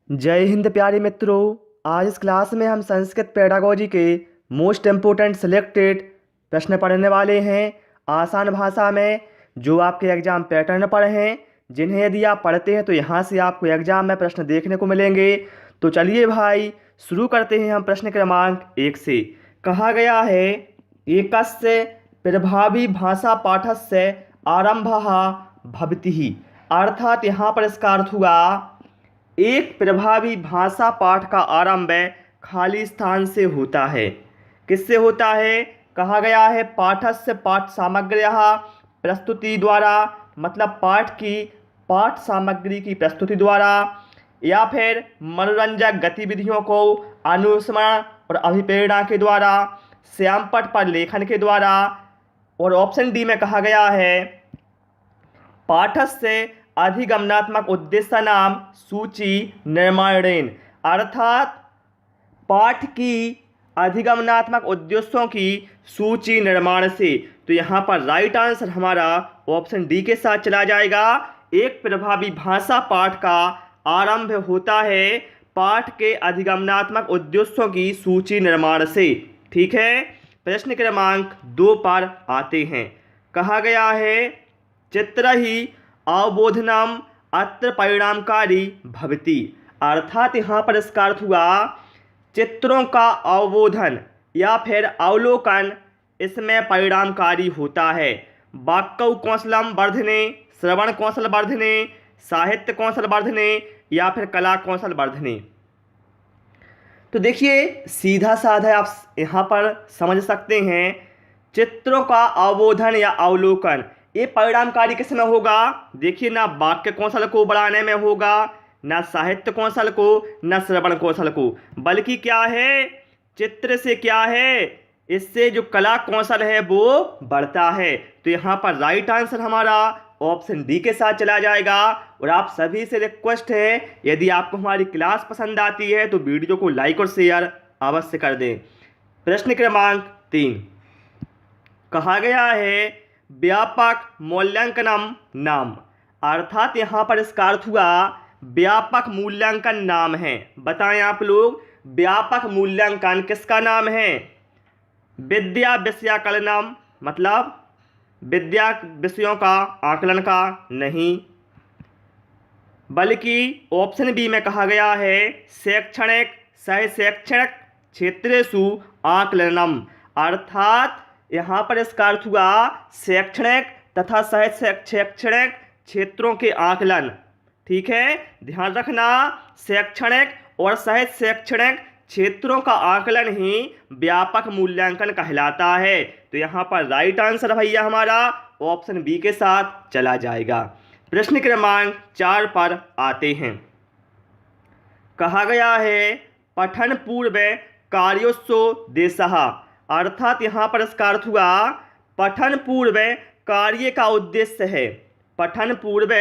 जय हिंद प्यारे मित्रों। आज इस क्लास में हम संस्कृत पेडागोजी के मोस्ट इम्पोर्टेंट सिलेक्टेड प्रश्न पढ़ने वाले हैं आसान भाषा में, जो आपके एग्जाम पैटर्न पर हैं, जिन्हें यदि आप पढ़ते हैं तो यहाँ से आपको एग्जाम में प्रश्न देखने को मिलेंगे। तो चलिए भाई शुरू करते हैं हम प्रश्न क्रमांक 1 से। कहा गया है एकस्य प्रभावी भाषा पाठस्य आरंभः भवति, अर्थात यहाँ पर इसका अर्थ हुआ एक प्रभावी भाषा पाठ का आरंभ खाली स्थान से होता है। किससे होता है? कहा गया है पाठस्य पाठ सामग्र्यः प्रस्तुति द्वारा, मतलब पाठ सामग्री की प्रस्तुति द्वारा, या फिर मनोरंजक गतिविधियों को अनुस्मरण और अभिप्रेरणा के द्वारा, श्यामपट पर लेखन के द्वारा, और ऑप्शन डी में कहा गया है पाठस्य अधिगमनात्मक उद्देश्य नाम सूची निर्माणेन, अर्थात पाठ की अधिगमनात्मक उद्देश्यों की सूची निर्माण से। तो यहाँ पर राइट आंसर हमारा ऑप्शन डी के साथ चला जाएगा। एक प्रभावी भाषा पाठ का आरंभ होता है पाठ के अधिगमनात्मक उद्देश्यों की सूची निर्माण से। ठीक है, प्रश्न क्रमांक 2 पर आते हैं। कहा गया है चित्र ही अवबोधनम अत्र परिणामकारी भवति, अर्थात यहाँ पर इसका अर्थ हुआ चित्रों का अवबोधन या फिर अवलोकन इसमें परिणामकारी होता है। वाक्य कौशलम वर्धने, श्रवण कौशल वर्धने, साहित्य कौशल वर्धने, या फिर कला कौशल वर्धने। तो देखिए सीधा साधा आप यहाँ पर समझ सकते हैं, चित्रों का अवबोधन या अवलोकन ये परिणामकारी किस में होगा? देखिए ना वाक्य कौशल को बढ़ाने में होगा, ना साहित्य कौशल को, ना श्रवण कौशल को, बल्कि क्या है चित्र से क्या है इससे जो कला कौशल है वो बढ़ता है। तो यहाँ पर राइट आंसर हमारा ऑप्शन डी के साथ चला जाएगा। और आप सभी से रिक्वेस्ट है, यदि आपको हमारी क्लास पसंद आती है तो वीडियो को लाइक और शेयर अवश्य कर दें। प्रश्न क्रमांक 3 कहा गया है व्यापक मूल्यांकनम नाम, अर्थात यहाँ पर इसका अर्थ हुआ व्यापक मूल्यांकन नाम है। बताएं आप लोग व्यापक मूल्यांकन किसका नाम है? विद्या विषयाकलनम, मतलब विद्या विषयों का आकलन का नहीं, बल्कि ऑप्शन बी में कहा गया है शैक्षणिक सह शैक्षणिक क्षेत्रेषु आकलनम, अर्थात यहाँ पर इसका अर्थ हुआ शैक्षणिक तथा सह शैक्षणिक क्षेत्रों के आकलन। ठीक है, ध्यान रखना शैक्षणिक और सह शैक्षणिक क्षेत्रों का आकलन ही व्यापक मूल्यांकन कहलाता है। तो यहाँ पर राइट आंसर भैया हमारा ऑप्शन बी के साथ चला जाएगा। प्रश्न क्रमांक 4 पर आते हैं। कहा गया है पठन पूर्व कार्योद्देशः, अर्थात यहाँ पर इसका अर्थ हुआ पठन पूर्व कार्य का उद्देश्य है। पठन पूर्व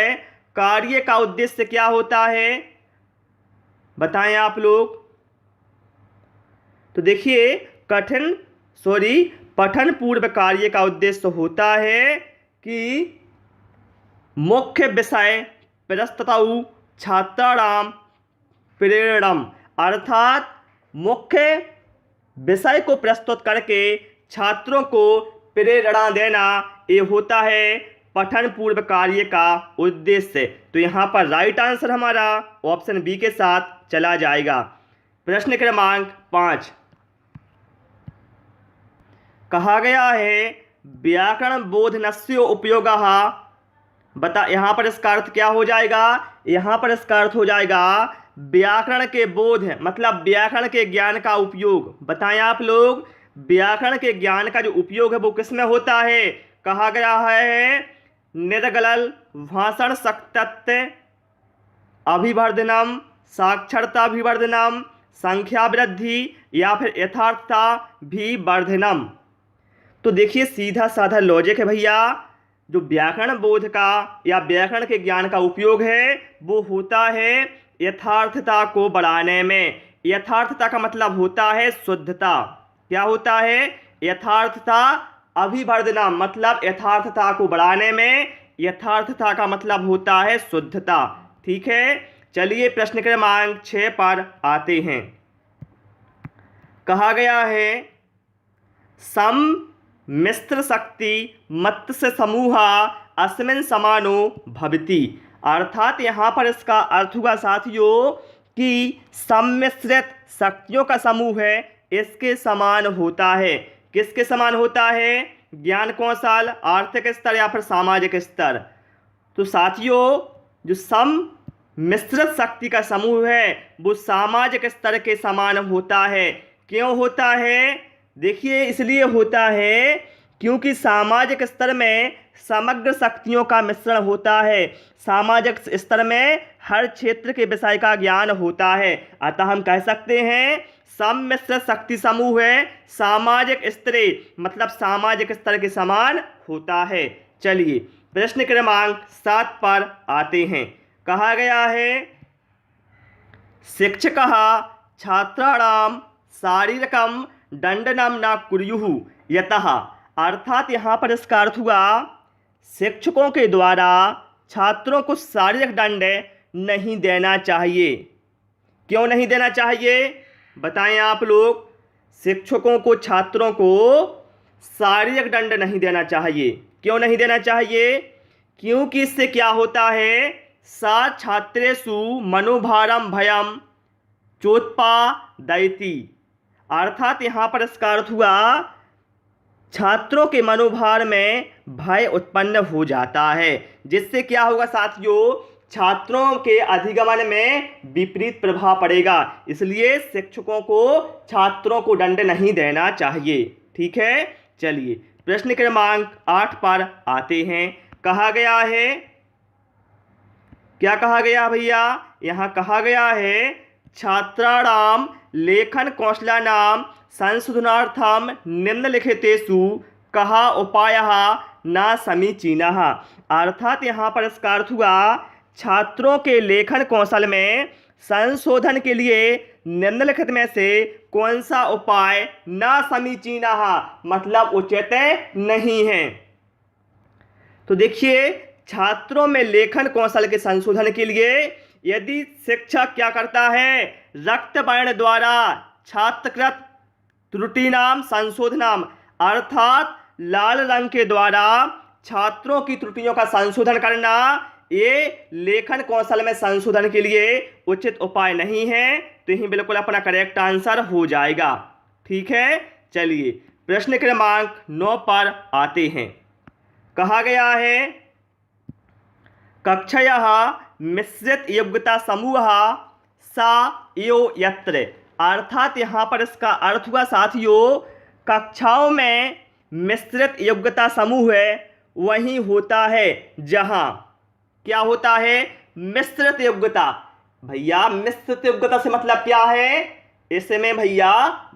कार्य का उद्देश्य क्या होता है? बताएं आप लोग। तो देखिए पठन पूर्व कार्य का उद्देश्य होता है कि मुख्य विषय प्रस्तुतौ छात्राणां प्रेरणम, अर्थात मुख्य विषय को प्रस्तुत करके छात्रों को प्रेरणा देना, ये होता है पठन पूर्व कार्य का उद्देश्य। तो यहाँ पर राइट आंसर हमारा ऑप्शन बी के साथ चला जाएगा। प्रश्न क्रमांक 5 कहा गया है व्याकरण बोधनस्य उपयोगः, बता यहाँ पर इसका अर्थ क्या हो जाएगा? यहाँ पर इसका अर्थ हो जाएगा व्याकरण के बोध, मतलब व्याकरण के ज्ञान का उपयोग। बताएं आप लोग व्याकरण के ज्ञान का जो उपयोग है वो किस में होता है? कहा गया है निर्गलल भाषण शक्तत्व अभिवर्धनम, साक्षरता अभिवर्धनम, संख्या वृद्धि, या फिर यथार्थता भी वर्धनम। तो देखिए सीधा साधा लॉजिक है भैया, जो व्याकरण बोध का या व्याकरण के ज्ञान का उपयोग है वो होता है यथार्थता को बढ़ाने में। यथार्थता का मतलब होता है शुद्धता। क्या होता है? यथार्थता अभिवर्धना, मतलब यथार्थता को बढ़ाने में। यथार्थता का मतलब होता है शुद्धता। ठीक है, चलिए प्रश्न क्रमांक 6 पर आते हैं। कहा गया है सम मिश्र शक्ति मत्स्य समूहा अस्मिन् समानो भवति। अर्थात यहाँ पर इसका अर्थ हुआ साथियों कि सम्मिश्रित शक्तियों का समूह है इसके समान होता है। किसके समान होता है? ज्ञान कौशल, आर्थिक स्तर या फिर सामाजिक स्तर। तो साथियों जो सम्मिश्रित शक्ति का समूह है वो सामाजिक स्तर के समान होता है। क्यों होता है? देखिए इसलिए होता है क्योंकि सामाजिक स्तर में समग्र शक्तियों का मिश्रण होता है। सामाजिक स्तर में हर क्षेत्र के विषय का ज्ञान होता है। अतः हम कह सकते हैं सम्मिश्रित शक्ति समूह है सामाजिक स्तरे मतलब सामाजिक स्तर के समान होता है। चलिए प्रश्न क्रमांक 7 पर आते हैं। कहा गया है शिक्षकः छात्राणां शारीरकं दंडनं न कुर्युः यतः। अर्थात यहाँ पर इसका अर्थ हुआ शिक्षकों के द्वारा छात्रों को शारीरिक दंड नहीं देना चाहिए। क्यों नहीं देना चाहिए बताएं आप लोग? शिक्षकों को छात्रों को शारीरिक दंड नहीं देना चाहिए। क्यों नहीं देना चाहिए? क्योंकि इससे क्या होता है सा छात्रेषु मनोभारम भयम चोत्पादयति। अर्थात यहाँ पर इसका अर्थ हुआ छात्रों के मनोभार में भय उत्पन्न हो जाता है, जिससे क्या होगा साथियों छात्रों के अधिगमन में विपरीत प्रभाव पड़ेगा। इसलिए शिक्षकों को छात्रों को दंड नहीं देना चाहिए। ठीक है, चलिए प्रश्न क्रमांक 8 पर आते हैं। कहा गया है क्या कहा गया भैया? यहाँ कहा गया है छात्राणां लेखन कौशलानां संशोधनार्थं निम्नलिखितेषु कः उपायः न समीचीनः। अर्थात यहाँ पर इसका अर्थ हुआ छात्रों के लेखन कौशल में संशोधन के लिए निम्नलिखित में से कौन सा उपाय न समीचीनः मतलब उचित नहीं है। तो देखिए छात्रों में लेखन कौशल के संशोधन के लिए यदि शिक्षक क्या करता है रक्त वर्ण द्वारा छात्रकृत त्रुटिनाम संशोधनम अर्थात लाल रंग के द्वारा छात्रों की त्रुटियों का संशोधन करना ये लेखन कौशल में संशोधन के लिए उचित उपाय नहीं है। तो यही बिल्कुल अपना करेक्ट आंसर हो जाएगा। ठीक है, चलिए प्रश्न क्रमांक 9 पर आते हैं। कहा गया है कक्षयः मिश्रित योग्यता समूह सा एव यत्र। अर्थात यहाँ पर इसका अर्थ हुआ साथियों कक्षाओं में मिश्रित योग्यता समूह है वही होता है जहाँ क्या होता है मिश्रित योग्यता। भैया मिश्रित योग्यता से मतलब क्या है? इसमें भैया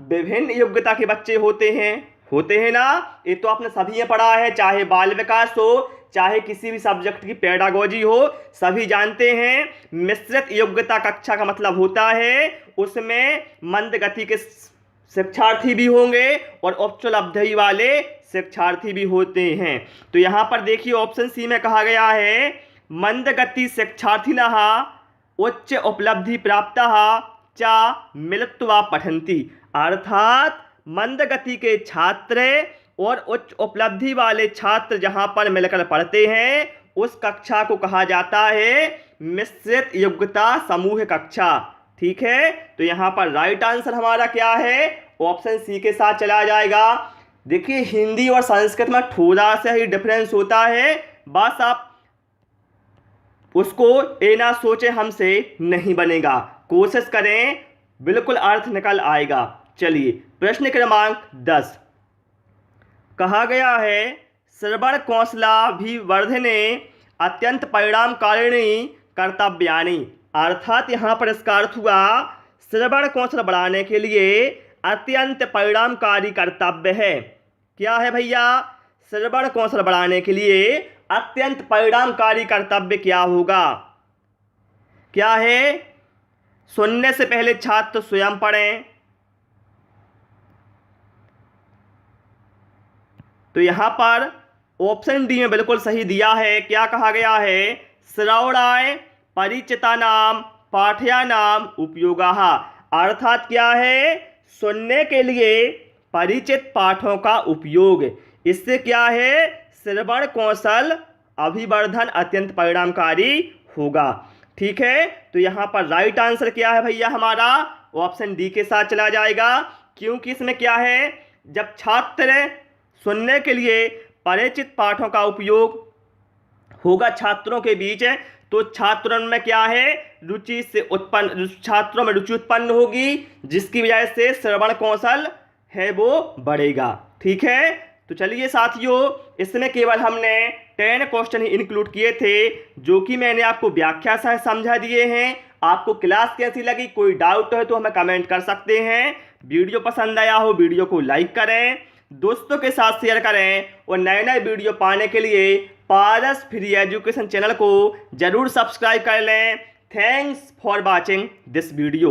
विभिन्न योग्यता के बच्चे होते हैं ना। ये तो आपने सभी पढ़ा है, चाहे बाल विकास हो चाहे किसी भी सब्जेक्ट की पेडागोजी हो, सभी जानते हैं मिश्रित योग्यता कक्षा का मतलब होता है उसमें मंद गति के शिक्षार्थी भी होंगे और उच्च उपलब्धि वाले शिक्षार्थी भी होते हैं। तो यहाँ पर देखिए ऑप्शन सी में कहा गया है मंद गति शिक्षार्थिनः उच्च उपलब्धि प्राप्तः च मिलित्वा पठन्ति। अर्थात मंद गति के छात्र और उच्च उपलब्धि वाले छात्र जहां पर मिलकर पढ़ते हैं उस कक्षा को कहा जाता है मिश्रित योग्यता समूह कक्षा। ठीक है, तो यहाँ पर राइट आंसर हमारा क्या है? ऑप्शन सी के साथ चला जाएगा। देखिए हिंदी और संस्कृत में थोड़ा सा ही डिफरेंस होता है, बस आप उसको ए ना सोचे हमसे नहीं बनेगा, कोशिश करें बिल्कुल अर्थ निकल आएगा। चलिए प्रश्न क्रमांक 10 कहा गया है श्रवण कौशलाभिवर्धने अत्यंत परिणामकारिणी कर्तव्यानि। अर्थात यहाँ पर इसका अर्थ हुआ श्रवण कौशल बढ़ाने के लिए अत्यंत परिणामकारी कर्तव्य है। क्या है भैया? श्रवण कौशल बढ़ाने के लिए अत्यंत परिणामकारी कर्तव्य क्या होगा? क्या है? सुनने से पहले छात्र स्वयं पढ़ें। तो यहाँ पर ऑप्शन डी में बिल्कुल सही दिया है। क्या कहा गया है? श्रवणाय परिचितानां पाठ्यानाम उपयोगः, अर्थात क्या है, सुनने के लिए परिचित पाठों का उपयोग। इससे क्या है, श्रवण कौशल अभिवर्धन अत्यंत परिणामकारी होगा। ठीक है, तो यहाँ पर राइट आंसर क्या है भैया हमारा, ऑप्शन डी के साथ चला जाएगा, क्योंकि इसमें क्या है, जब छात्र सुनने के लिए परिचित पाठों का उपयोग होगा छात्रों के बीच, तो छात्रों में क्या है, छात्रों में रुचि उत्पन्न होगी, जिसकी वजह से श्रवण कौशल है वो बढ़ेगा। ठीक है, तो चलिए साथियों, इसमें केवल हमने 10 क्वेश्चन ही इंक्लूड किए थे, जो कि मैंने आपको व्याख्या सह समझा दिए हैं। आपको क्लास कैसी लगी, कोई डाउट है तो हमें कमेंट कर सकते हैं। वीडियो पसंद आया हो वीडियो को लाइक करें, दोस्तों के साथ शेयर करें, और नए नए वीडियो पाने के लिए पारस फ्री एजुकेशन चैनल को जरूर सब्सक्राइब कर लें। Thanks for watching this video.